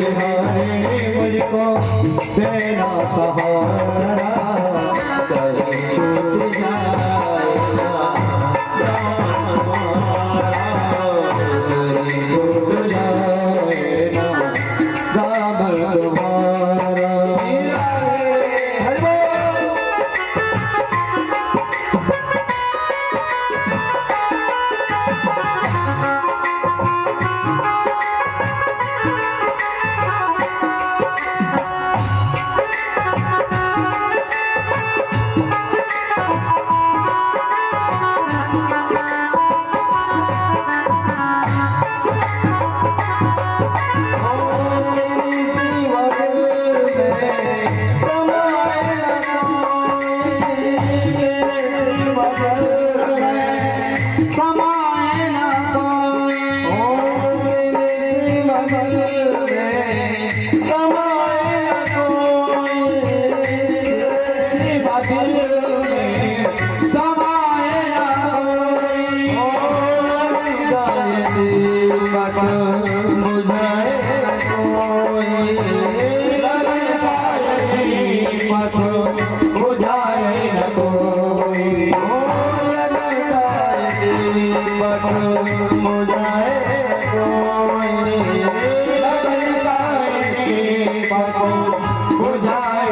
बिहारी मुझको तेरा सहारा कहीं छूट जाए ना कहीं छूट जाए ना दामन तुम्हारा। कहीं छूट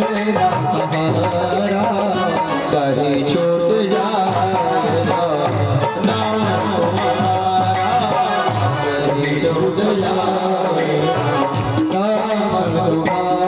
जाए नाम तुम्हारा कहीं छूट जाए नाम तुम्हारा।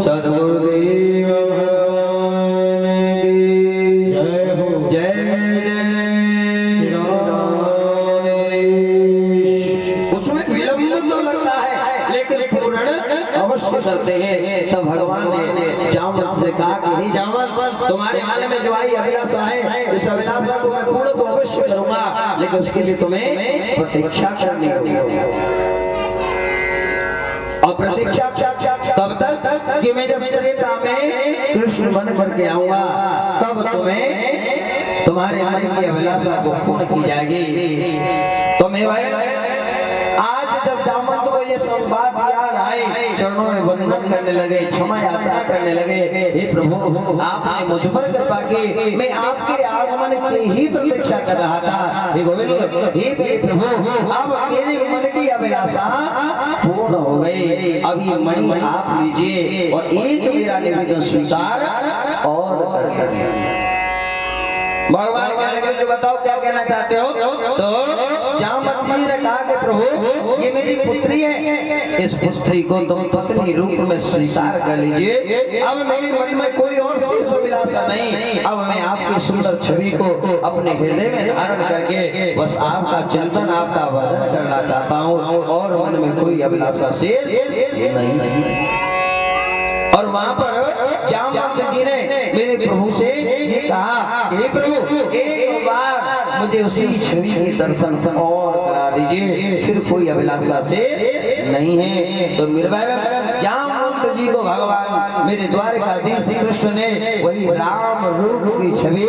सद्गुरुदेव भगवान की जय हो। जय उसमें विलंब तो लगता है लेकिन पूर्ण अवश्य करते हैं। तब भगवान ने जामवंत से कहा कि हे जामवंत, तुम्हारे मन में जो आई अभिलाषा है, इस अभिलाषा को मैं पूर्ण तो अवश्य करूंगा, लेकिन उसके लिए तुम्हें प्रतीक्षा करनी होगी। और प्रतीक्षा कब तक कि मैं जब त्रेता में कृष्ण बन करके आऊंगा, तब तुम्हें तुम्हारे मन की अभिलाषा को पूर्ण की जाएगी। तो मेरे भाई, आज जब जामवंत को ये सब बात याद आए, चरणों में वंदन करने लगे, क्षमा यात्रा करने लगे। हे प्रभु, आपने मुझ पर कृपा की, मैं आपके आगमन की ही प्रतीक्षा कर रहा था। हे गोविंद, हे प्रभु, अब मेरे मन की अभिलाषा पूर्ण हो गई। अब ये मणि आप लीजिए और एक मेरा निवेदन स्वीकार और कर दीजिए। भगवान कहने लगे, जो बताओ क्या कहना चाहते हो? तो जामवंत जी ने कहा कि प्रभु, ये मेरी पुत्री है, इस पुत्री को तुम पत्नी रूप में स्वीकार कर लीजिए। अब मेरे मन में कोई और शेष अभिलाषा नहीं। अब मैं आपकी सुंदर छवि को अपने हृदय में धारण करके बस आपका चिंतन, आपका वर्णन करना चाहता हूँ, और मन में कोई अभिलाषा शेष नहीं। और वहां पर जामवंत जी ने मेरे प्रभु से कहा, हे प्रभु, एक बार मुझे उसी छवि के दर्शन और करा दीजिए, फिर कोई अभिलाषा से नहीं है। तो मेरे भाई, जामवंत जी को भगवान मेरे द्वारकाधीश श्री कृष्ण ने वही राम रूप की छवि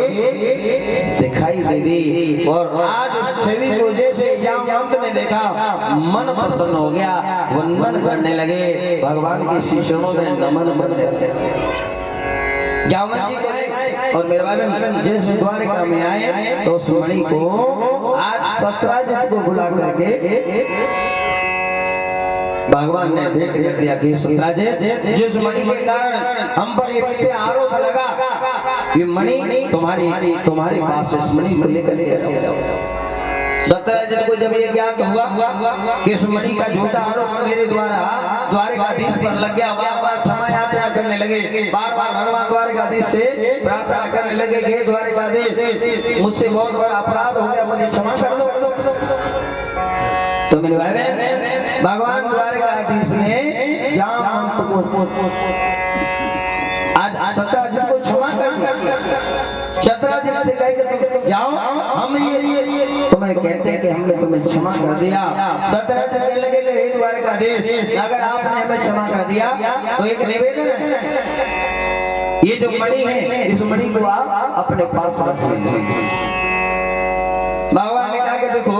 दिखाई दे दी। और आज उस छवि को जैसे जामवंत ने देखा, मन प्रसन्न हो गया, वंदन करने लगे, भगवान के श्री चरणों में नमन करने लगे। जामवंत जी को और मेरे भाई जैसे द्वारका में आए, तो उस मणि को आज सत्राजित को बुला करके भगवान ने भेंट कर दिया कि सत्राजित, जिस मणि के कारण हम पर ये मिथ्या आरोप लगा, ये मणि तुम्हारे पास, इस मणि को लेकर के जाओ। सत्राजित को जब ये ज्ञात हुआ कि इस मणि का झूठा आरोप मेरे द्वारा द्वारकाधीश पर लग गया, बार-बार क्षमा यात्रा करने लगे, बार-बार भगवान द्वारकाधीश से प्रार्थना करने लगे कि द्वारकाधीश, मुझसे बहुत बड़ा अपराध हो गया, मुझे क्षमा कर दो। तो मेरे भाई, भगवान द्वारकाधीश ने जामवंत को आज सत्राजित को क्षमा कर दिया। सत्राजित से कहे कि तुम जाओ, हम ये तुम्हें कहते हैं कि हमने तुम्हें क्षमा कर दिया। सत्राजित कहने लगे, हे द्वारकाधीश, अगर आपने हमें क्षमा कर दिया तो एक निवेदन है, ये जो मणि है, इस मणि को आप अपने पास रख लीजिए। भगवान ने कहा कि देखो,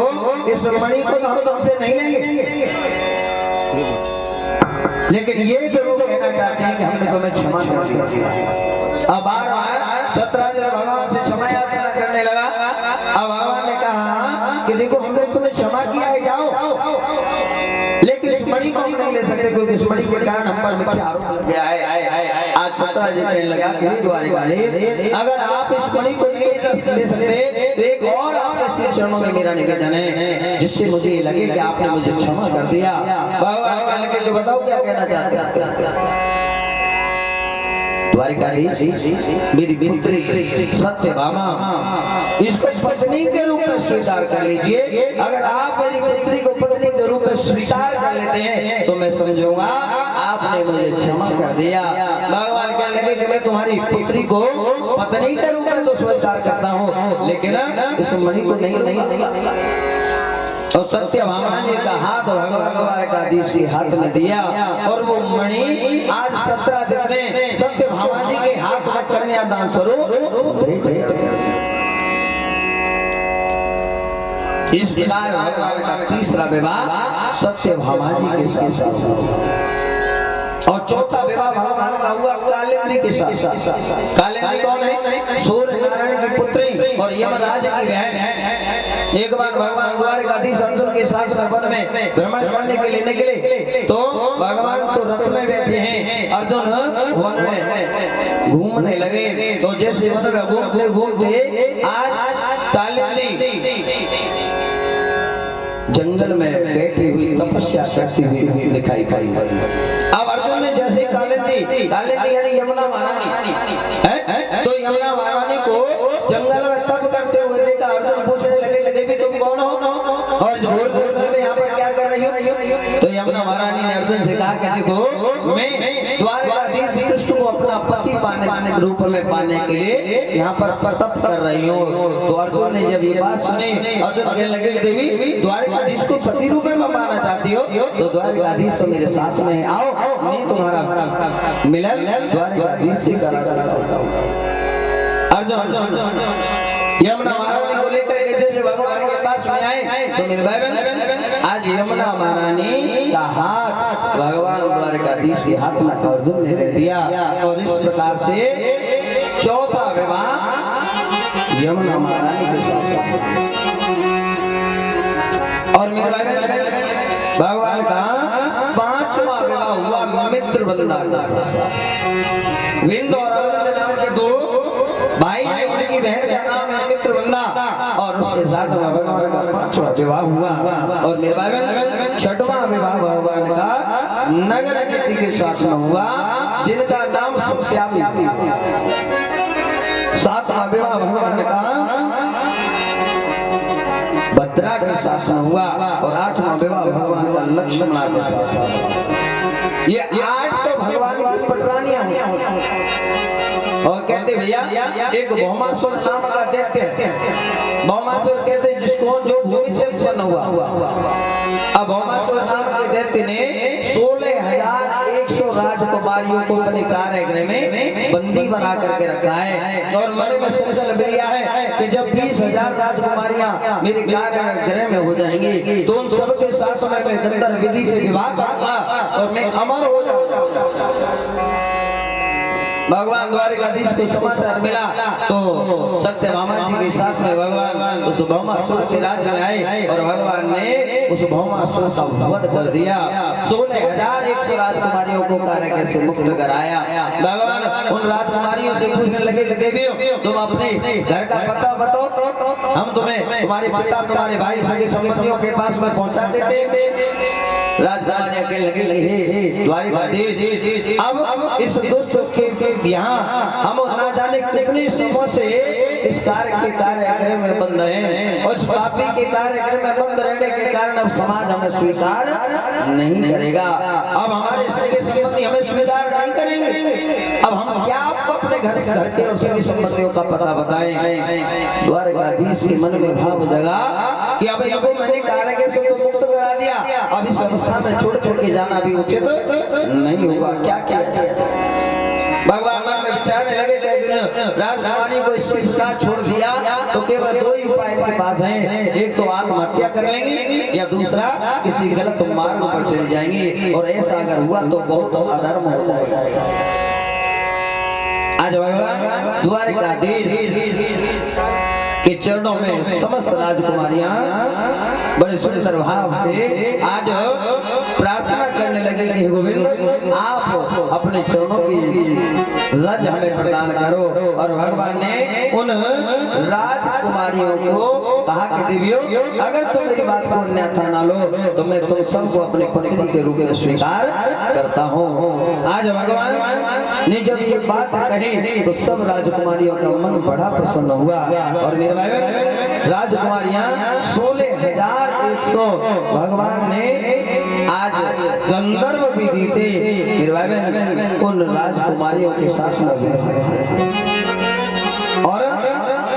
इस मणि को तो हम तुमसे नहीं लेंगे, लेकिन ये जरूर कहना चाहते हैं कि हमने तुम्हें क्षमा कर दिया। अब बार-बार सत्राजित भगवान से क्षमा यात्रा करने लगा। अब भगवान ने कहा कि देखो, हमने तुम्हें क्षमा किया है, जाओ, लेकिन इस मणि को हम नहीं ले सकते, क्योंकि इस मणि के कारण हम पर मिथ्या आरोप लग गया है। आज सत्राजित कहने लगा कि हे द्वारकाधीश, अगर आप इस मणि को नहीं ले सकते, तो एक और आपके श्री चरणों में मेरा निवेदन है, जिससे मुझे ये लगे कि आपने मुझे क्षमा कर दिया। भगवान कहने लगे, जो बताओ क्या कहना चाहते हैं? द्वारकाधीश, मेरी पुत्री सत्यभामा, इसको पत्नी के रूप में स्वीकार कर लीजिए। अगर आप मेरी पुत्री को पत्नी के रूप में स्वीकार कर लेते हैं, तो मैं समझूंगा आपने मुझे क्षमा कर दिया। भगवान कहने लगे कि मैं तुम्हारी पुत्री को पत्नी के रूप में तो स्वीकार करता हूँ, लेकिन इस मणि को नहीं। और सत्यभामा जी का हाथ भगवान द्वारकाधीश के हाथ में दिया, और वो मणि आज सत्राजित ने सत्यभामा जी के हाथ में कन्यादान स्वरूप भेंट कर दिया। इस प्रकार भगवान का तीसरा विवाह सत्यभामा जी के साथ, और चौथा विवाह भगवान का हुआ कालिंदी के साथ। कालिंदी कौन है? सूर्य नारायण की पुत्री और यमराज की बहन है। एक बार भगवान द्वारकाधीश अर्जुन के साथ वन में भ्रमण करने के लिए, तो भगवान तो रथ में बैठे हैं, अर्जुन वन में घूमने लगे। तो जैसे वन में घूमते घूमते आज कालिंदी जंगल में बैठी हुई तपस्या करती हुई दिखाई पड़ी। अब अर्जुन ने जैसे कालिंदी कालिंदी यानी यमुना महारानी है। तो यमुना महारानी को जंगल में तप करते हुए देखा। अर्जुन पूछने लगे देवी तुम कौन हो और घोर जंगल में यहाँ पर क्या कर रही हो? तो यमुना महारानी ने अर्जुन से कहा कि देखो मैं द्वारकाधीश कृष्ण को अपना पति पाने रूप में पाने के लिए यहाँ पर तप कर रही हूँ। तो अर्जुन ने जब ये बात सुनी, अर्जुन कहने लगे देवी द्वारकाधीश को पति रूप में पाना चाहती हो तो द्वारकाधीश तो मेरे साथ में आओ, मैं तुम्हारा मिलन द्वारकाधीश से करा देता हूँ। अर्जुन यमुना महारानी को लेकर के जैसे भगवान के पास में आए तो मेरे भाई बहन आज यमुना महारानी का हाथ भगवान द्वारकाधीश के हाथ में अर्जुन ने ले दिया और इस प्रकार से चौथा विवाह यमुना महारानी के साथ। और मेरे भाई बहन भगवान का पांचवा विवाह हुआ मित्र वृंदा के साथ। विंद और अरविंद नाम के दो भाई हैं, उनकी बहन का नाम है मित्र वृंदा और उसके साथ में भगवान का पांचवा विवाह हुआ। और मेरे भाई छठवां विवाह भगवान का नगर कीर्ति के साथ में हुआ जिनका नाम सत्यावी। सातवां विवाह भगवान का भद्रा के साथ में हुआ और आठवां विवाह भगवान का लक्ष्मण के साथ। ये 8 तो भगवान की पटरानियां हुई। और कहते भैया एक भौमासुर नाम का दैत्य है। भौमासुर कहते जिसको जो भूमि से उत्पन्न हुआ। अब भौमासुर नाम के दैत्य ने 16,100 राजकुमारियों को अपने कारागृह में बंदी बना करके रखा है और मन में संकल्प लिया है कि जब 20,000 राजकुमारियां मेरे कारागृह में हो जाएंगी तो उन सबके साथ मैं गंधर्व विधि से विवाह करूंगा और मैं अमर हो जाऊंगा। भगवान द्वारकाधीश को समाचार मिला तो सत्यभामा जी के साथ में भगवान उस भौमासुर के राज्य में आए और भगवान ने उस भौमासुर का वध कर दिया। 16,100 राजकुमारियों को कारागृह से मुक्त कराया। भगवान उन राजकुमारियों से पूछने लगे देवियों तुम अपने घर का पता बताओ, हम तुम्हें तुम्हारे पिता तुम्हारे भाई सभी संबंधियों के पास में पहुंचा देते। राजकुमारियां कहने लगी द्वारकाधीश अब इस दुष्ट के यहाँ हम ना जाने कितने समय से इस कारागृह में बंद हैं और इस पापी के कारागृह में बंद रहने के कारण अब समाज हमें स्वीकार नहीं करेगा। अब हमारे सगे संबंधी हमें स्वीकार नहीं करेंगे। अब हम क्या आपको अपने घर के और सगे संबंधियों का पता बताएं। द्वारकाधीश के मन में भाव जगा कि अब इनको मैंने कारागृह से तो मुक्त करा दिया, अब इस अवस्था में छोड़ करके जाना भी उचित नहीं होगा। क्या किया जाए? भगवान मन में विचारने लगे राजकुमारी को इस प्रकार छोड़ दिया तो केवल 2 ही उपाय के पास हैं। एक तो आत्महत्या कर लेंगे या दूसरा किसी गलत मार्ग पर चले जाएंगे और ऐसा अगर हुआ तो बहुत अधर्म हो जाएगा। आज भगवान द्वारकाधीश के चरणों में समस्त राजकुमारियां बड़े सुंदर भाव से आज प्रार्थना करने लगे कि गोविंद आप अपने चरणों की रज हमें प्रदान करो। और भगवान ने उन राजकुमारियों को कहा कि देवियों अगर तुम मेरी बात को अन्यथा ना लो तो मैं तुम सबको अपने पत्नी के रूप में स्वीकार करता हूँ। आज भगवान ने जब ये बात कही तो सब राजकुमारियों का मन बड़ा प्रसन्न हुआ। और मेरे भाई राजकुमारियां 16,100 भगवान ने आज गंधर्व विधि थे मेरे भाई उन राजकुमारियों के साथ में और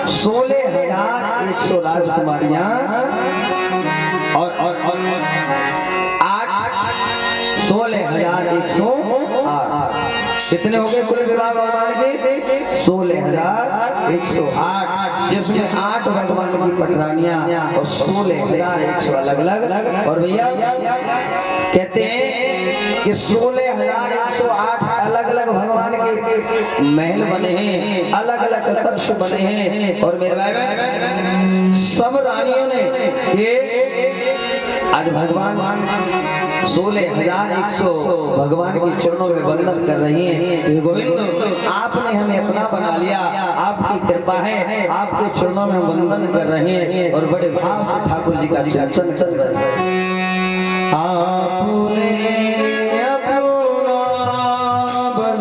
16,100 राजकुमारियां और 16,108 कितने हो गए कुल विवाह भगवान के? 16,108 जिसमें 8 भगवान की पटरानियां और 16,100 अलग अलग। और भैया कहते हैं कि 16,108 अलग अलग भगवान के महल बने हैं, अलग अलग कक्ष बने हैं। और मेरे भाई सब रानियों ने ये आज भगवान 16,100 भगवान के चरणों में वंदन कर रही हैं कि गोविंद आपने हमें अपना बना लिया, आपकी कृपा है, आपके चरणों में वंदन कर रहे हैं और बड़े भाव से ठाकुर जी का चिंतन कर रहे हैं। आपने अपना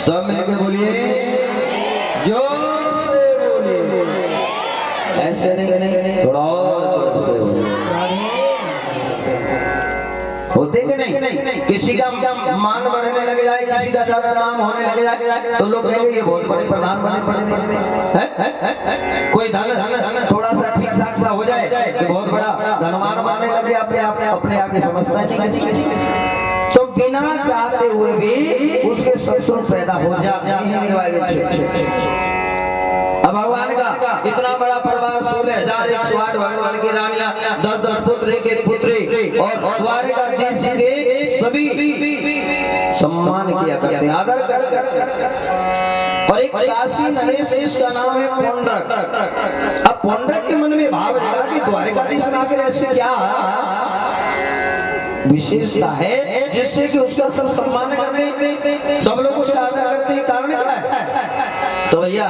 सब मिलके बोलिए, जोर से बोलिए, ऐसे नहीं, थोड़ा और जोर से बोलिए। होते कि नहीं? किसी का मान बढ़ने लग जाए, किसी का ज्यादा नाम होने लग जाए तो लोग कहेंगे ये बहुत बड़े प्रधानमंत्री हैं। कोई धन थोड़ा सा ठीक ठाक सा हो जाए कि बहुत बड़ा धनवान बनने लगे, अपने आप समझता नहीं किसी तो बिना चाहते हुए भी उसके शत्रु पैदा हो जाते हैं। अब भगवान का इतना बड़ा परिवार 16,108 भगवान की रानियां, 10-10 पुत्र के पुत्री और द्वारकाधीश के सभी सम्मान किया करते हैं, आदर करते हैं। और एक काशी नरेश इसका नाम है पौंड्रक। अब पौंड्रक के मन में भाव लगा कि द्वारकाधीश आकर ऐसे क्या विशेषता है जिससे कि उसका सब सम्मान करते हैं, सब लोग उसका आदर करते हैं, कारण क्या है? तो भैया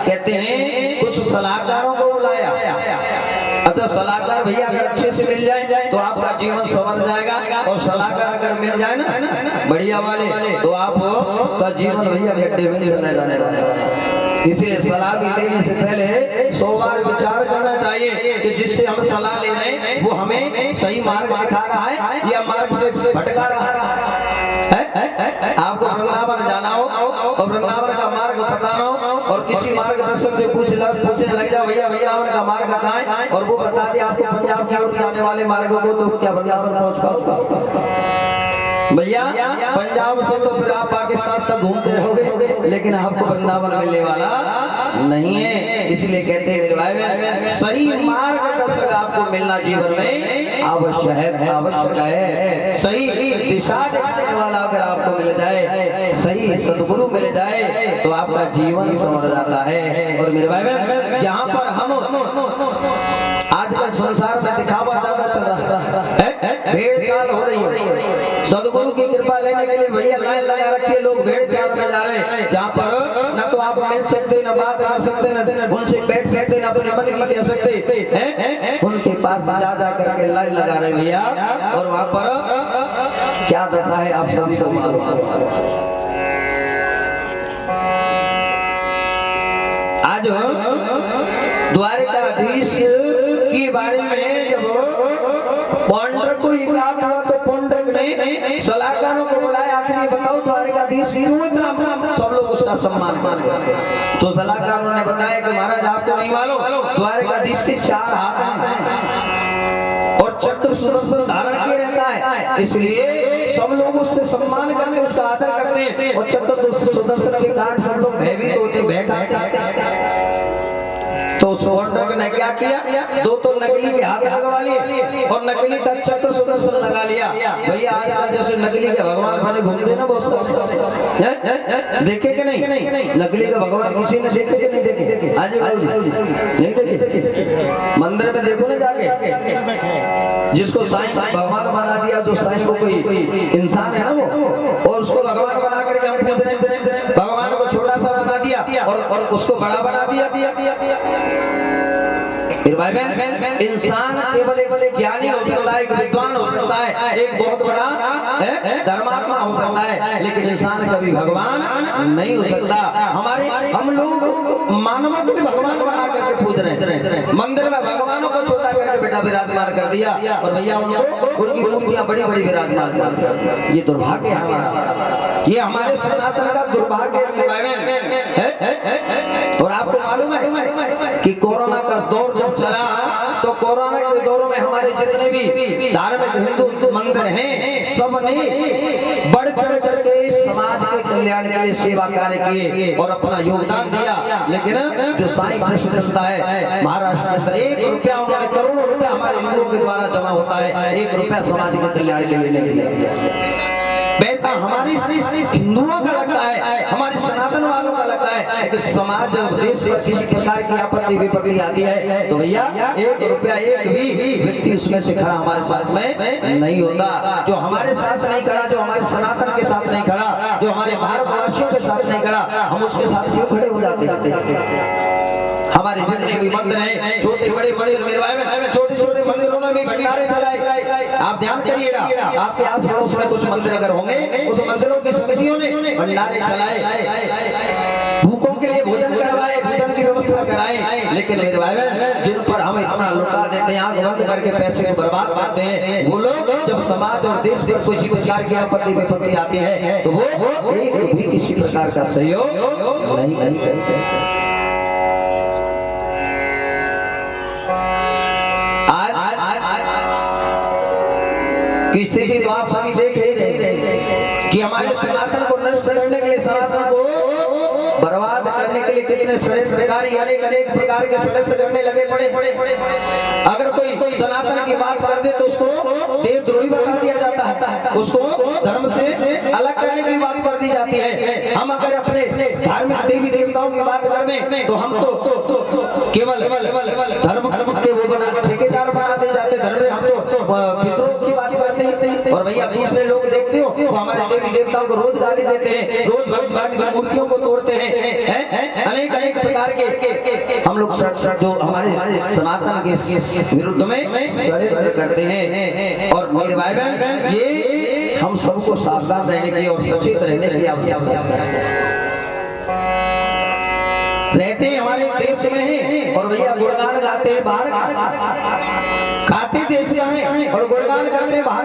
कहते हैं कुछ सलाहकारों को बुलाया। अच्छा सलाहकार भैया अगर अच्छे से मिल जाए तो आपका जीवन संवर जाएगा, और सलाहकार अगर मिल जाए ना बढ़िया वाले तो आपका जीवन भैया गड्ढे में नहीं जाने वाला। इसलिए सलाह लेने से पहले 100 बार विचार करना चाहिए कि जिससे हम सलाह ले रहे हैं वो हमें सही मार्ग दिखा रहा है या मार्ग से भटका रहा है। आपको वृंदावन जाना हो और वृंदावन का मार्ग बताना हो और किसी मार्गदर्शक से पूछने लग जाओ भैया वृंदावन का मार्ग कहाँ है, और वो बता दे आपको पंजाब की ओर जाने वाले मार्गों को, तो क्या वृंदावन पहुंच पाओगे? भैया पंजाब से तो फिर आप पाकिस्तान तक घूमते रहोगे, लेकिन आपको वृंदावन मिलने वाला नहीं है। इसलिए कहते हैं मेरे भाई सही मार्गदर्शक आपको मिलना जीवन में आवश्यक है। सही दिशा दिखाने वाला अगर आपको मिल जाए, सही सद्गुरु मिल जाए तो आपका जीवन संवर जाता है। और मेरे भाई जहाँ पर हम आजकल संसार में दिखावा ज्यादा चल रहा है, भेड़ चाल हो रही है, सदगुरु की कृपा लेने के लिए भैया लाइन लगा रखिए, लोग भेड़ चाल में जा रहे हैं जहाँ पर न तो आप मिल सकते, न बात कर सकते, न उनसे बैठ सकते, न अपने मन की कह सकते हैं, उनके पास जा करके लाइन लगा रहे भैया। और वहाँ पर क्या दशा है आप सभी को मालूम। आज द्वारकाधीश के बारे में जब पौंड्रक को याद हुआ तो पौंड्रक ने सलाहकारों को बुलाया, आखिर बताओ द्वारकाधीश क्यों इतना सब लोग उसका सम्मान करते हैं। तो सलाहकारों ने बताया कि महाराज आपको नहीं मालूम, द्वारकाधीश के 4 हाथ हैं और चक्र सुदर्शन धारण किए रहता है, इसलिए सब लोग उससे सम्मान करते, उसका आदर करते हैं। और चक्र सुदर्शन के कारण सब लोग भयभीत होते, भय खाते हैं। तो उस पौंड्रक ने क्या किया, 2 तो नकली के हाथ लगवा लिए और नकली का चक्र सुदर्शन लगा लिया। भैया आजकल जैसे नकली के भगवान बने घूमते ना बहुत सारे, देखे कि नहीं? नकली का भगवान किसी ने देखे कि नहीं देखे? आज नहीं देखे? मंदिर में देखो ना जाके, जिसको साईं भगवान बना दिया, जो साईं को कोई इंसान है ना वो, और उसको भगवान बना करके हम पूछ रहे हैं, भगवान को छोटा सा बना दिया और उसको बड़ा बना दिया। फिर भाई बहन इंसान केवल एक ज्ञानी हो सकता है, एक विद्वान हो सकता है, एक बहुत बड़ा धर्मात्मा हो सकता है, लेकिन इंसान कभी भगवान नहीं हो सकता। हम लोग मानवों को भी भगवान बना करके पूज रहे हैं, मंदिर में भगवानों को छोटा करके बेटा विराजमान कर दिया, और भैया उनको उनकी मूर्तियां बड़ी बड़ी विराजमान कर दी। ये दुर्भाग्य है हमारा, ये हमारे सनातन का दुर्भाग्य है। और आपको मालूम है कि कोरोना का दौर जब चला तो कोरोना के दौर में हमारे जितने भी धार्मिक हिंदू मंदिर हैं, सबने बढ़ चढ़ करके समाज के कल्याण के लिए सेवा कार्य किए और अपना योगदान दिया। लेकिन जो साईं ट्रस्ट चलता है महाराष्ट्र के अंदर, 1 रुपया उन्होंने, करोड़ों रुपया हमारे हिंदुओं के द्वारा जमा होता है, 1 रुपया समाज के कल्याण के लिए नहीं दिया। पैसा हमारी हिंदुओं का लगता है, हमारे सनातन वालों का लगता है कि समाज देश पर किसी प्रकार की आपत्ति विपत्ति आती है तो भैया 1 रुपया एक भी व्यक्ति उसमें से खड़ा हमारे साथ में नहीं होता। जो हमारे साथ नहीं खड़ा, जो हमारे सनातन के साथ नहीं खड़ा, जो हमारे भारतवासियों के साथ नहीं खड़ा, हम उसके साथ क्यों खड़े हो जाते हैं? हमारे जितने भी मंदिर हैं, छोटे बड़े मंदिर, मेरे भाई में छोटे छोटे मंदिरों में भी भंडारे चलाए। आप ध्यान करिएगा, आपके आस पड़ोस में कुछ मंदिर अगर होंगे, उस मंदिरों की समितियों ने भंडारे चलाए, भूखों के लिए भोजन करवाए, भोजन की व्यवस्था कराए। लेकिन मेरे भाई बहन, जिन पर हम इतना लुटा देते हैं, आंख बंद करके पैसे को बर्बाद करते हैं, वो लोग जब समाज और देश पर किसी प्रकार की आपत्ति विपत्ति आती है तो वो एक भी किसी प्रकार का सहयोग नहीं करते। की स्थिति तो आप सभी देख ही रहे कि हमारे सनातन को नष्ट करने के लिए, सनातन को बर्बाद करने के लिए कितने षड्यंत्रकारी अनेक अनेक प्रकार के षड्यंत्र करने लगे पड़े। अगर कोई सनातन की बात कर दे तो उसको देवद्रोही बता दिया जाता है, उसको धर्म से अलग करने की बात कर दी जाती है। हम अगर अपने धार्मिक देवी देवताओं की बात कर दें तो हम तो केवल धर्म के वो ठेकेदार बना दे जाते, धर्म में हम तो विद्रोह की बात करते हैं। और भैया दूसरे लोग देखते हो वो हमारे देवी देवताओं को रोज गाली देते हैं, रोज भगवान की मूर्तियों को तोड़ते हैं, अनेक अनेक प्रकार के हम लोग जो हमारे सनातन के विरुद्ध में षड्यंत्र करते हैं। और मेरे भाई बहन, ये हम सबको सावधान रहने की और सचेत रहने की आवश्यकता है। रहते हमारे देश में हैं और भैया गुणगान गाते हैं बाहर, खाते देश में हैं और गुणगान करते हैं बाहर।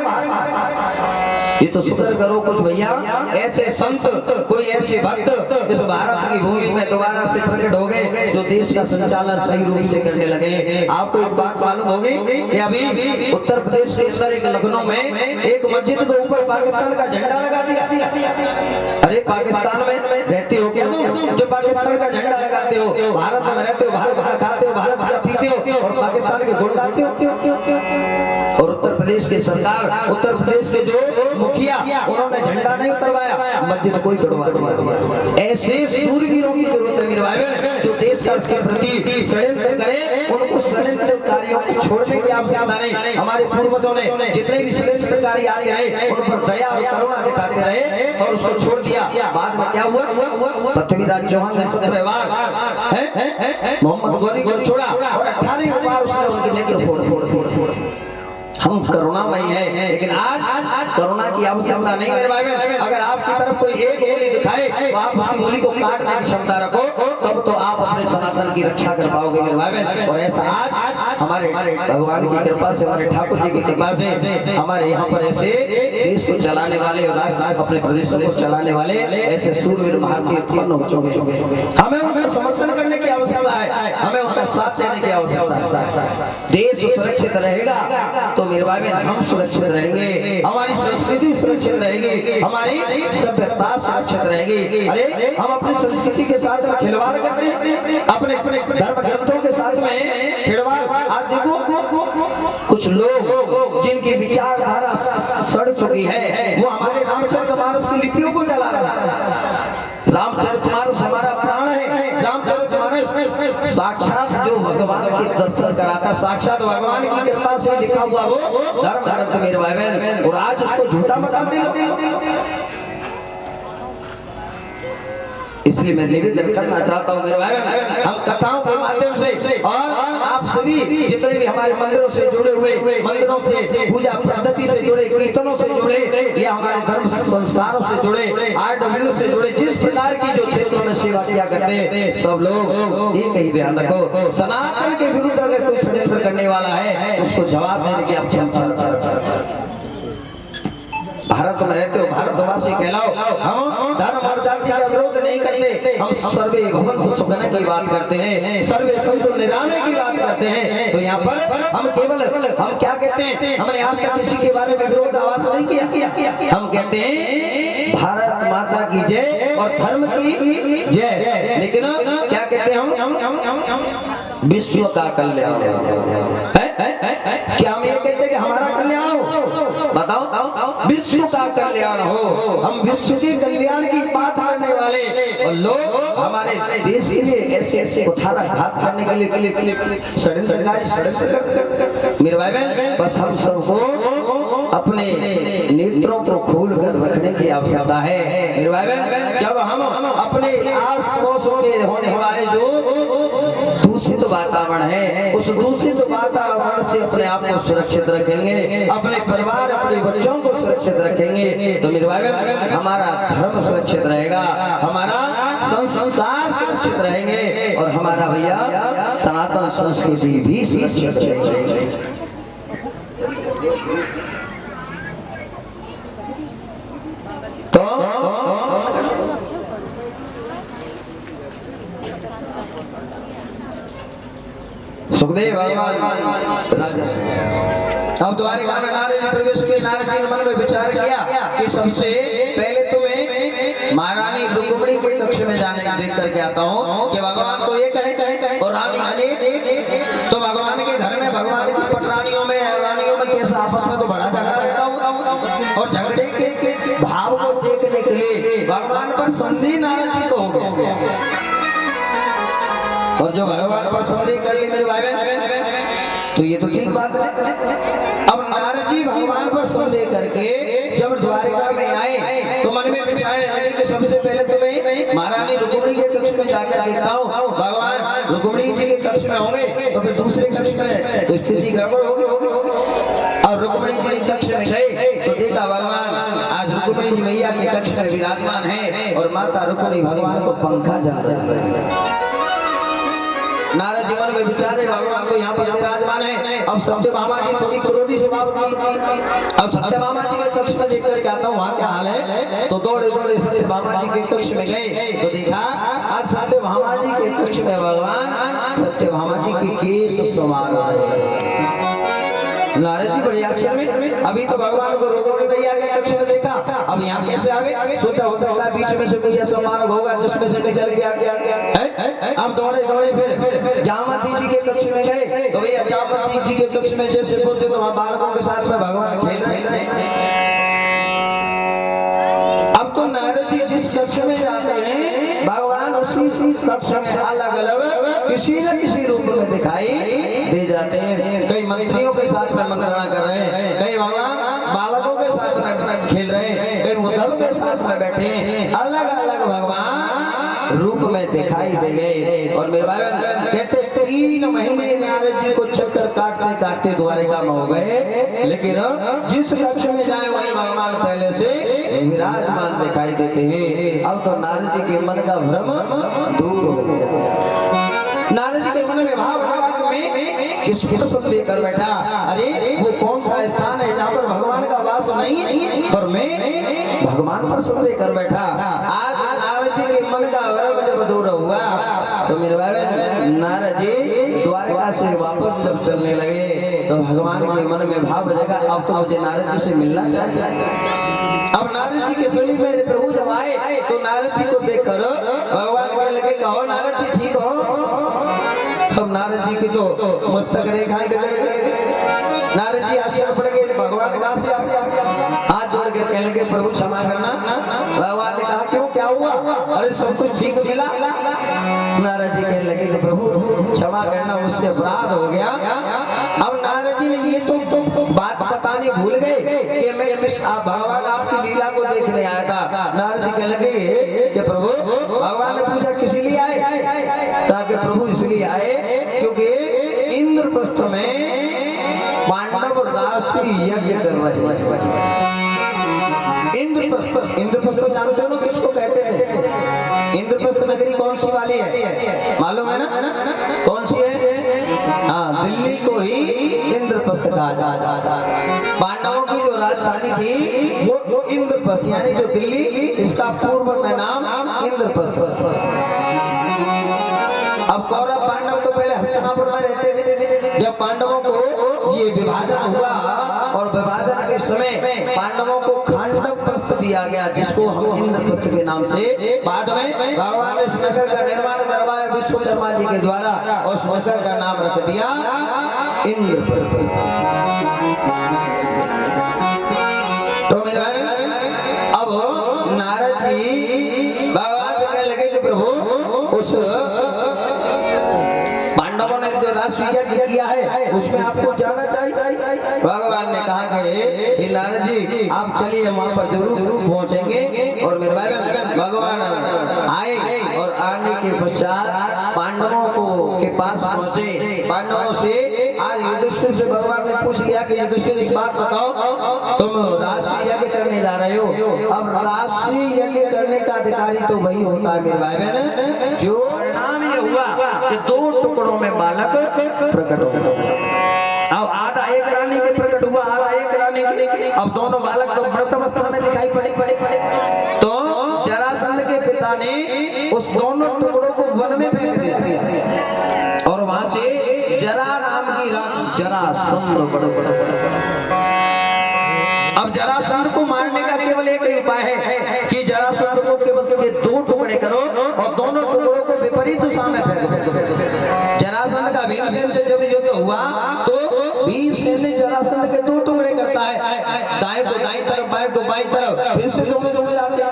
ये तो शुक्र करो कुछ भैया ऐसे संत, कोई ऐसे भक्त इस भारत की भूमि में दोबारा से प्रकट हो गए जो देश का संचालन सही रूप से करने लगे। आपको एक बात मालूम होगी कि अभी उत्तर प्रदेश के अंदर एक लखनऊ में एक मस्जिद के ऊपर पाकिस्तान का झंडा लगा दिया। अरे पाकिस्तान में रहते हो क्या तुम जो पाकिस्तान का झंडा लगाते हो, भारत में रहते हो, भारत का खाते हो, भारत का पीते हो और पाकिस्तान के गुण गाते हो। और उत्तर प्रदेश की सरकार, उत्तर प्रदेश के जो मुखिया, उन्होंने झंडा नहीं उतरवाया, मस्जिद कोई तोड़वा दिया। ऐसे सूरवीरों की जरूरत है मेरे भाई, जो देश का के प्रति षड्यंत्र करे, उनको षड्यंत्रकारियों को छोड़ने की आवश्यकता नहीं। हमारे पूर्वजों ने जितने भी षड्यंत्रकारी आते रहे उन पर दया और करुणा दिखाते रहे और उसको छोड़ दिया। बाद में क्या हुआ? पृथ्वीराज चौहान ने 17 बार मोहम्मद गौरी को छोड़ा और 18 बार उसने उनके नेत्र फोड़। हम करुणामयी है, लेकिन आज करुणा की आवश्यकता नहीं है भाई। अगर आपकी तरफ कोई एक उंगली दिखाए तो आप उसकी उंगली को काटने की क्षमता रखो, तब तो आप अपने सनातन की रक्षा कर पाओगे मेरे भाई। और ऐसा आज हमारे भगवान की कृपा से, हमारे ठाकुर जी की कृपा से हमारे यहाँ पर ऐसे देश को चलाने वाले और अपने प्रदेशों को चलाने वाले ऐसे सूरवीर भारतीय उत्पन्न हो चुके हैं। हमें उनका समर्थन करने की आवश्यकता है, हमें उनका साथ देने की आवश्यकता है। देश सुरक्षित रहेगा तो मेरे भाई हम सुरक्षित रहेंगे, हमारी संस्कृति सुरक्षित रहेगी, हमारी सभ्यता सुरक्षित रहेगी। अरे हम अपनी संस्कृति के साथ में खिलवाड़ करते हैं, अपने धर्म ग्रंथों के साथ में खिलवाड़। आज देखो कुछ लोग जिनकी विचारधारा सड़ चुकी है, वो हमारे रामचरितमानस की लिपियों को जला रहा है। रामचरितमानस हमारा प्राण है, रामचरितमानस साक्षात जो भगवान के दर्शन कराता, साक्षात भगवान की कृपा से लिखा हुआ वो धर्म ग्रंथ मेरे भाई बहन, और आज उसको झूठा बताते लोग। इसलिए मैं निवेदन करना चाहता हूँ मेरे भाई, हम कथाओं के माध्यम से और आप सभी जितने भी हमारे मंदिरों से जुड़े हुए, मंदिरों से पूजा पद्धति से जुड़े, कीर्तनों से जुड़े या हमारे धर्म संस्कारों से जुड़े, RW से जुड़े, जिस प्रकार की जो क्षेत्रों में सेवा किया करते हैं, सब लोग एक ही ध्यान रखो, सनातन के विरुद्ध अगर कोई षड्यंत्र करने वाला है उसको जवाब देने की आप भारत में रहते हो, भारतवासी कहलाओ। हम धर्म और जाति का विरोध नहीं करते, हम सर्वे भवन्तु सुखिनः की बात करते हैं, सर्वे सन्तु निरामय की बात करते हैं। तो यहाँ पर हम केवल हम क्या कहते हैं, हमने आज तक किसी के बारे में विरोध आवाज नहीं किया। हम कहते हैं भारत माता की जय और धर्म की जय, लेकिन क्या कहते हैं हम विश्व का कल्याण। क्या हम ये कहते हैं कि हमारा कल्याण हो? बताओ, विश्व का कल्याण हो। हम विश्व के कल्याण की बात करने वाले और लोग हमारे देश के लिए ऐसे कुठारा घात करने के लिए षड्यंत्रकारी षड्यंत्र करते। मेरे भाई बहन, बस हम सबको अपने नेत्रों को खोल कर रखने की आवश्यकता है मेरे भाई बहन। जब हम अपने आस पड़ोस के होने वाले जो दूषित वातावरण है, उस दूषित वातावरण से अपने आप को सुरक्षित रखेंगे, अपने परिवार अपने बच्चों को सुरक्षित रखेंगे तो मेरे भाई हमारा धर्म सुरक्षित रहेगा, हमारा संस्कार सुरक्षित रहेंगे और हमारा भैया सनातन संस्कृति भी सुरक्षित रहेगी। तो सुखदेव भगवान अब द्वारिका में नारद जी प्रवेश किए। नारद जी ने मन में विचार किया कि सबसे पहले तो मैं महारानी रुक्मिणी के कक्ष में जाने देख करके आता हूँ कि भगवान तो एक है और रानी अनेक, तो भगवान के घर में भगवान की पटरानियों में रानियों में कैसे आपस में तो बड़ा झगड़ा रहता हूँ और झगड़े के भाव को देखने के लिए भगवान पर संदेह नारद जी को हो गया और जो भगवान पर संदेह कर ली मेरे भाई तो ये तो ठीक बात है। अब नारद जी भगवान पर संदेह करके जब द्वारिका में आए तो मन में विचारने लगे कि सबसे पहले तो मैं महारानी रुक्मिणी के कक्ष में जाकर देखता हूँ, भगवान रुक्मिणी जी के कक्ष में होंगे तो फिर दूसरे कक्ष में तो स्थिति गड़बड़ होगी। और रुक्मिणी जी के कक्ष में गए तो देखा भगवान आज रुक्मिणी जी मैया के कक्ष में विराजमान है और माता रुक्मिणी भगवान को पंखा जा रहा है। नारद जी मन में विचार रहे भगवान तो यहाँ पर विराजमान है। अब सत्यभामा जी थोड़ी क्रोधी स्वभाव की, अब सत्यभामा जी के कक्ष में देख कर आता हूँ वहाँ क्या हाल है, तो दौड़े दौड़े सत्यभामा जी के कक्ष में गए तो देखा आज सत्यभामा जी के कक्ष में भगवान सत्यभामा जी के केस संवार रहे हैं। नारद जी बड़े आश्चर्य में, अभी तो भगवान को रुक्मिणी मैया के कक्ष में देखा, अब यहाँ कैसे आ गए? सोचा हो सकता है बीच में से कोई ऐसा मार्ग होगा जिसमें से निकल के आ गया। अब दौड़े दौड़े फिर जामवती जी के कक्ष में गए तो भैया जामवती जी के कक्ष में जैसे पहुंचे तो वहां बालकों के साथ में भगवान खेल रहे हैं। अब तो नारद जी जिस कक्ष में जाते हैं भगवान उसी कक्ष में अलग अलग किसी न किसी रूप में दिखाई दे जाते हैं। कई मंत्रियों के साथ में मंत्रणा कर रहे हैं, कई भगवान बालकों के साथ में खेल रहे हैं, कई उद्धव के साथ में बैठे हैं, अलग अलग भगवान रूप में दिखाई दे गए। और मेरे भाई कहते 3 महीने नारद जी को चक्कर काटते काटते द्वारिका में हो गए, लेकिन जिस कक्ष में जाए वही भगवान पहले से विराजमान दिखाई देते हैं। अब तो नारद जी के मन का भ्रम दूर हो गया। नारद जी के मन में भाव में किसको सब लेकर बैठा, अरे वो कौन सा स्थान है जहाँ पर भगवान का वास नहीं पर मैं भगवान पर सब लेकर बैठा। आज नारद जी के मन का भ्रम जब दूर हुआ तो मेरे भाई नारद जी द्वारिका से वापस जब चलने लगे तो भगवान के मन में भाव जगा अब तो मुझे नारद जी से मिलना चाहिए। अब नारद जी के समीप में प्रभु जब आए तो नारद जी को देखकर भगवान कहने लगे कहो नारद जी ठीक हो। अब नारद जी की तो मस्तक रेखाएं बिगड़ गई, नारद जी आश्चर्य पड़ गए भगवान कहाँ से हाथ जोड़ के कहने लगे प्रभु क्षमा करना। भगवान ने कहा क्यों क्या हुआ? अरे सब कुछ ठीक मिला। नारद जी कहने लगे कि प्रभु क्षमा करना मुझसे अपराध हो गया। अब नारद जी ने ये तो बात बताने भूल गए कि मैं भगवान आपकी लीला को देखने आया था। नारद जी कहने लगे कि प्रभु भगवान ने पूछा किस लिए आए? ताकि प्रभु इसलिए आए क्योंकि इंद्रप्रस्थ में पांडव राशि यज्ञ कर रहे हैं। इंद्रप्रस्थ जानते हो ना किसको कहते थे? इंद्रप्रस्थ नगरी कौन सी वाली है मालूम है ना? कौन सी है? हाँ, दिल्ली को ही इंद्रप्रस्थ कहा जाता है। पांडवों की जो राजधानी थी वो इंद्रप्रस्थ, यानी जो दिल्ली इसका पूर्व में नाम इंद्रप्रस्थ। अब कौरव पांडव तो पहले हस्तिनापुर में रहते थे। जब पांडवों को ये विभाजन हुआ और विभाजन के समय पांडवों को खांडवप्रस्थ दिया गया जिसको हम इंद्रप्रस्थ के नाम से बाद में भगवान ने इस नगर का निर्माण करवाया विश्वकर्मा जी के द्वारा और उस नगर का नाम रख दिया इंद्रप्रस्थ। तो मेरे भाई अब नारद जी भगवान से कहने लगे कि प्रभु उस पांडवों ने जो राष्ट्र यज्ञ किया है उसमें आपको जाना चाहिए। भगवान ने कहा कि नारद जी आप चलिए वहां पर जरूर पहुंचेंगे। और मेरे भाई भगवान आए और आने के पश्चात पांडवों को के पास पहुंचे। पांडवों से आज युधिष्ठिर से भगवान ने पूछ लिया कि युधिष्ठिर एक बात बताओ, तुम राष्ट्रीय यज्ञ करने जा रहे हो। अब राष्ट्रीय यज्ञ करने का अधिकारी तो वही होता है मेरे भाई बहन, जो परिणाम ये हुआ कि 2 टुकड़ों में बालक प्रकट हो गया। अब आधा एक रानी के प्रकट हुआ, आधा एक रानी के। अब दोनों बालक तो मृत अवस्था में दिखाई पड़े। तो जरासंध के पिता ने उस दोनों टुकड़ों को वन में फेंक दिया और वहां से जरा नाम की राक्षस जरासंध बड़ा। अब जरासंध को मारने का केवल एक ही उपाय है कि जरासंध को केवल के 2 टुकड़े करो और दोनों टुकड़ों को विपरीत दिशा में फेंक दो। जरासंध का भीमसेन से जब युद्ध हुआ तो भीमसेन ने जरासंध के 2 टुकड़े करता है, दाएं को दाईं तरफ, बाएं को बाईं तरफ, फिर से दोनों टुकड़े जाते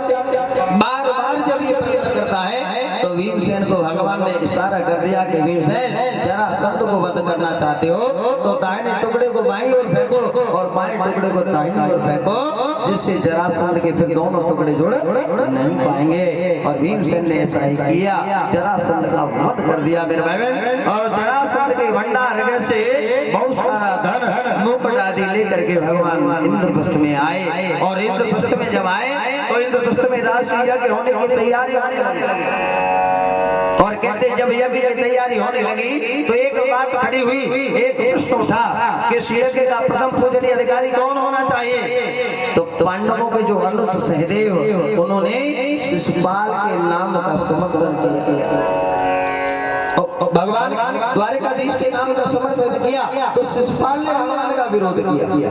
बार बार जब ये प्रयत्न करता है तो भीमसेन को भगवान ने इशारा कर दिया कि भीमसेन जरासंध को वध करना चाहते हो तो दाहिने टुकड़े को बाईं ओर फेंको और बाएं टुकड़े को दाहिनी ओर फेंको, जिससे जरासंध के फिर दोनों टुकड़े जुड़ नहीं पाएंगे। और भीमसेन ने ऐसा ही किया, जरासंध का वध कर दिया मेरे भाई बहन। और जरासंध के भंडार से बहुत सारा धन मुकुट आदि लेकर के भगवान इंद्रप्रस्थ में आए। और इंद्रप्रस्थ में जब आए तो इंद्रप्रस्थ में राष्ट्रीय यज्ञ होने की तैयारी होने लगी। और कहते जब यज्ञ की तैयारी होने लगी तो एक बात खड़ी हुई, एक प्रश्न उठा कि इस यज्ञ का प्रथम पूजनीय अधिकारी कौन होना चाहिए। तो पांडवों के जो अनुज सहदेव उन्होंने शिशुपाल के नाम का समर्थन किया। भगवान द्वारिकाधीश के नाम का समर्थन किया तो शिशुपाल ने भगवान का विरोध किया।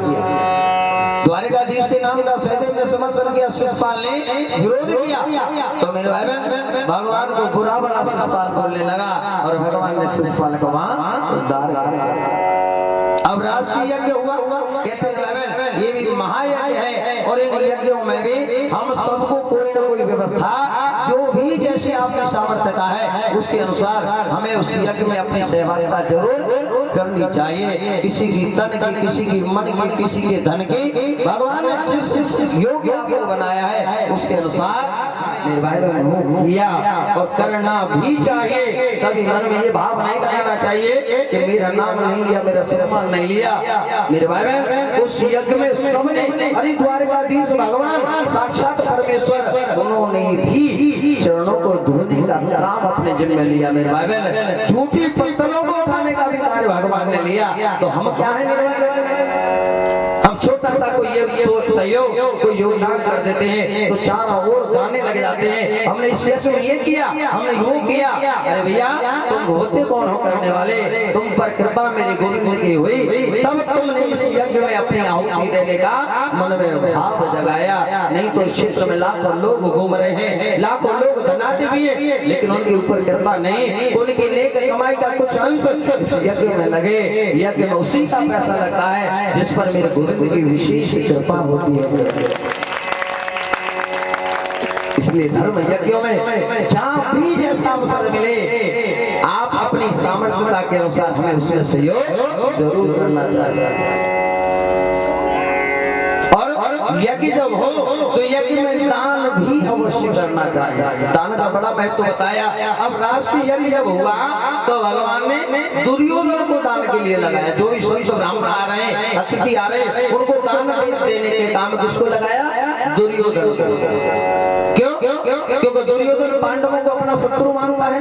द्वारिकाधीश के नाम का सहदेव ने समर्थन किया, शिशुपाल ने विरोध किया। तो मेरे भाई बहन भगवान को बुरा भला शिशुपाल बोलने लगा और भगवान ने शिशुपाल को वहां उद्धार कर दिया। अब राष्ट्रीय यज्ञ हुआ, कहते हैं ये भी महायज्ञ है और इन यज्ञों में भी हम सबको कोई न कोई व्यवस्था जो भी जैसे आपकी सामर्थ्यता है उसके अनुसार हमें उस यज्ञ में अपनी सहभागिता जरूर करनी चाहिए। किसी की तन की, किसी की मन की, किसी के धन की, भगवान ने जिस योग्य आपको बनाया है उसके अनुसार मेरे भाई बहन किया और करना भी चाहिए। कभी मन में ये भाव नहीं करना चाहिए कि मेरा नाम नहीं लिया, मेरा सम्मान नहीं लिया। मेरे भाई बहन उस यज्ञ में सबने अरे द्वारिकाधीश भगवान साक्षात परमेश्वर उन्होंने भी चरणों को धोने का काम अपने जिम्मे लिया। मेरे भाई बहन झूठी पत्तलों को उठाने का भी कार्य भगवान ने लिया। तो हम क्या है मेरे भाई बहन, हम छोटा सा कोई सहयोग कोई योगदान कर देते हैं तो चारों ओर गाने लग जाते हैं, हमने इस यज्ञ में ये किया, हमने वो किया। अरे भैया तुम होते कौन हो करने वाले, तुम पर कृपा मेरी गोविंद की हुई तब तुमने इस यज्ञ में अपनी आहुति देने का मन में भाव जगाया। नहीं तो इस क्षेत्र में लाखों लोग घूम रहे हैं, लाखों लोग धनाढ़ भी हैं, लेकिन उनके ऊपर कृपा नहीं, उनकी नेक कमाई का कुछ अंश इस यज्ञ में लगे। यज्ञ में उसी का पैसा लगता है जिस पर मेरे गोविंद की विशेष कृपा होती है। इसलिए धर्म यज्ञों में जहाँ भी जैसा अवसर मिले आप अपनी सामर्थ्यता के अनुसार हमें उसमें सहयोग जरूर करना चाहिए। और यज्ञ जब हो तो यज्ञ में दान भी अवश्य करना चाहिए। दान का बड़ा महत्व बताया। अब राष्ट्रीय यज्ञ जब हुआ तो भगवान ने दुर्योधन को दान के लिए लगाया। जो भी संत ब्राह्मण आ रहे हैं, अतिथि आ रहे हैं, उनको दान देने के काम किसको लगाया? दुर्योधन। क्यों? क्योंकि दुर्योधन पांडवों को अपना शत्रु मानता है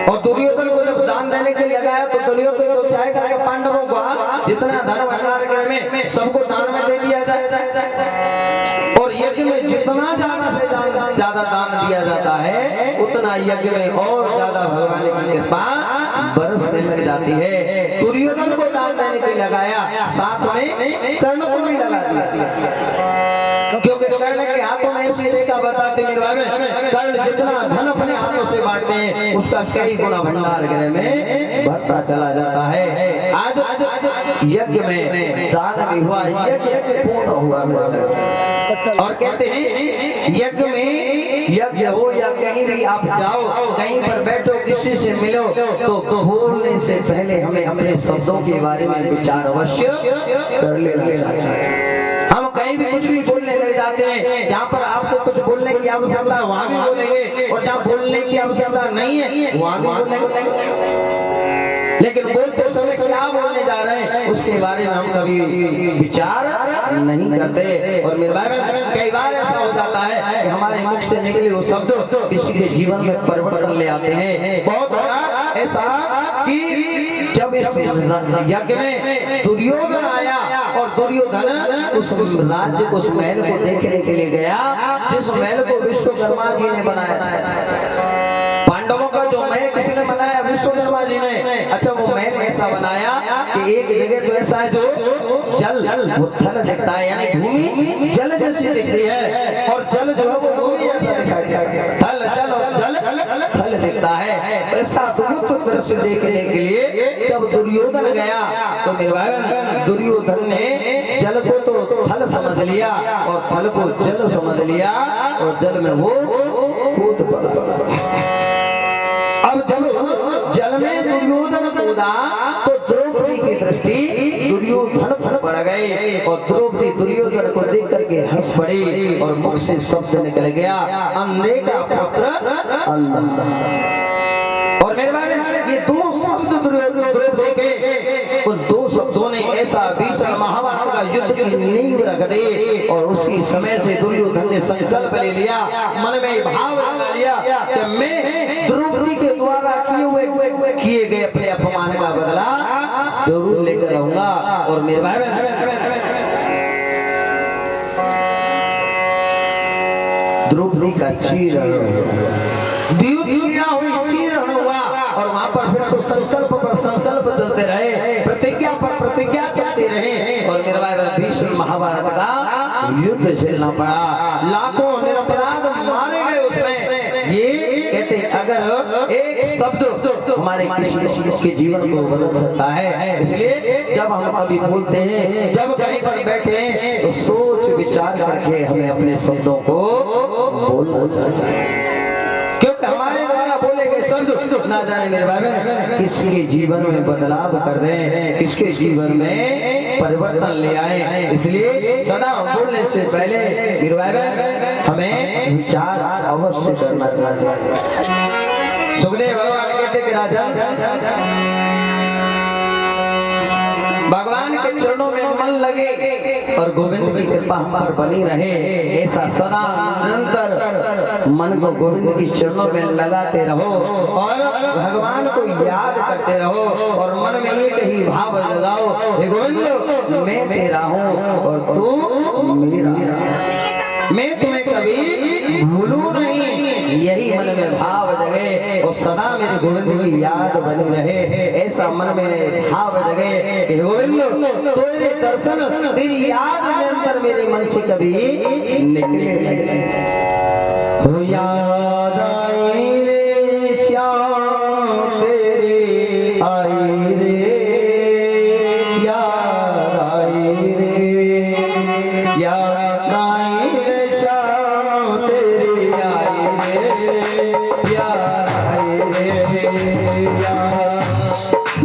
और दुर्योधन को जब दान देने के लिए लगाया तो दुर्योधन को चाहेगा कि पांडवों को जितना धन भंडार में सबको दान में दे दिया जाए। और यज्ञ में जितना ज्यादा से ज्यादा दान दिया जाता है उतना यज्ञ में और ज्यादा भगवान की कृपा बरसने लग जाती है। दुर्योधन को दान देने के लिए लगाया, साथ में कर्ण को भी लगा दिया, क्योंकि कर्ण के हाथों में ऐसी रेखा बताते मेरे भाई में कर्ण जितना धन अपने हाथों से बांटते हैं उसका कई गुना भंडार गृह में बढ़ता चला जाता है। आज यज्ञ में दान भी हुआ, यज्ञ पूर्ण हुआ। और कहते हैं यज्ञ में यज्ञ हो या कहीं भी आप जाओ, कहीं पर बैठो, किसी से मिलो तो बोलने से पहले हमें अपने शब्दों के बारे में विचार अवश्य कर लेना चाहिए। हम कहीं भी कुछ भी बोलने लग जाते हैं, जहाँ पर आपको कुछ बोलने की आवश्यकता वहाँ भी बोलेंगे, और जहाँ बोलने की आवश्यकता नहीं है वहाँ भी बोलेंगे। लेकिन बोलते समय क्या बोलने जा रहे हैं उसके बारे में हम कभी विचार नहीं करते। और मेरे भाई बहन, कई बार ऐसा हो जाता है कि हमारे मुख से निकले वो शब्द किसी के जीवन में परिवर्तन ले आते हैं। बहुत बड़ा ऐसा कि जब इस यज्ञ में दुर्योधन आया और दुर्योधन उस राज्य को, उस महल को देखने के लिए गया जिस महल को विश्वकर्मा जी ने बनाया था। पांडवों का जो महल किसने बनाया? विश्वकर्मा जी ने। अच्छा, वो महल ऐसा बनाया कि एक जगह तो ऐसा है जो जल वो थल दिखता है, यानी भूमि जल जैसी दिखती है, और जल जो है वो भूमि जैसा दिखाई देता है। थल जल और जल थल दिखता है। ऐसा अद्भुत दृश्य देखने के लिए जब दुर्योधन गया तो मेरे भाई दुर्योधन ने जल को तो थल समझ लिया और थल को जल समझ लिया, और जल में वो कूद पड़ा। अब जब जल में दुर्योधन कूदा तो द्रौपदी की दृष्टि दुर्योधन पर पड़ गई, और द्रौपदी दुर्योधन को देख करके हंस पड़ी और मुख से शब्द निकल गया, अंधे का पुत्र अंधा। और मेरे भाई ये दो शब्द द्रौपदी के, उन दो शब्दों ने ऐसा भीषण महाभारत का युद्ध की नींव रख दी। और उसी समय से दुर्योधन ने संकल्प ले लिया, मन में भाव बना लिया कि मैं द्रौपदी के द्वारा किए गए अपने अपमान का बदला जरूर लेकर रहूंगा। और मेरे भाई द्रौपदी का चीर हुआ, और वहां पर फिर तो संकल्प पर संकल्प चलते रहे, प्रतिज्ञा पर प्रतिज्ञा चलते रहे। और मेरे भाई भीष्म महाभारत का युद्ध झेलना पड़ा, लाखों निरपराध मारे गए उसमें। ये कहते अगर एक शब्द हमारे किसी के जीवन को बदल सकता है, इसलिए जब हम कभी बोलते हैं, जब कहीं पर बैठे हैं, तो सोच विचार करके हमें अपने शब्दों को बोलना चाहिए, क्योंकि हमारे द्वारा बोले गए शब्द ना जाने मेरे भाई किसके जीवन में बदलाव कर दें, किसके जीवन में परिवर्तन ले आए। इसलिए सदा बोलने से पहले मेरे भाई हमें विचार अवश्य करना चाहिए। सुखदेव भगवान कहते कि राजा भगवान के चरणों में मन लगे और गोविंद की कृपा हम पर बनी रहे, ऐसा सदा निरंतर मन को गोविंद की चरणों में लगाते रहो और भगवान को याद करते रहो, और मन में एक ही भाव लगाओ, हे गोविंद मैं तेरा हूँ और तू मेरा, मैं तुम्हें कभी भूलूं नहीं। यही मन में भाव जगे और सदा मेरे गोविंद की याद बनी रहे, ऐसा मन में भाव जगे कि गोविंद तेरे दर्शन तेरी याद निरंतर मेरे मन से कभी निकले नहीं। हो याद आई रे श्याम तेरी आई रे, याद आई रे, याद आई रे श्याम तेरी आई रे, याद आई रे, याद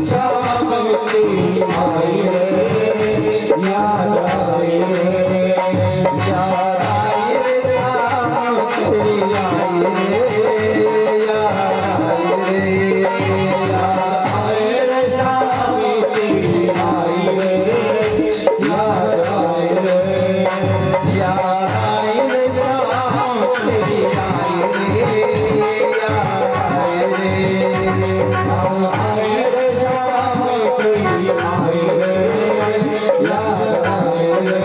श्याम तेरी आई रे, याद आई रे, याद आई रे श्याम तेरी आई रे, याद आई रे, याद आई रे श्याम तेरी आई रे, याद आई रे, याद आई रे श्याम तेरी आई रे, याद आई रे, याद आई रे श्याम तेरी आई रे, याद आई रे।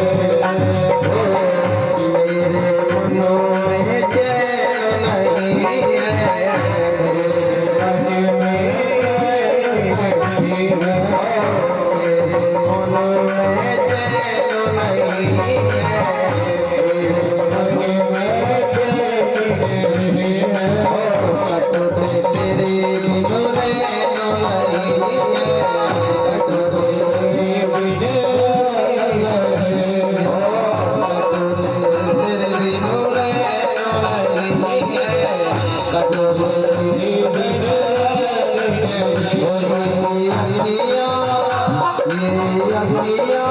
मेरे मनों में चैन नहीं है, मेरे मन में नहीं है, मेरे मनों में चैन नहीं है, मेरे मन में चैन नहीं है, कटोरे तेरे बिन रहना नहीं है, कटोरे तेरे बिन रहना नहीं है, कटोरे तेरे बिन रहना नहीं है, कटोरे तेरे बिन रहना नहीं है। ये अग्निया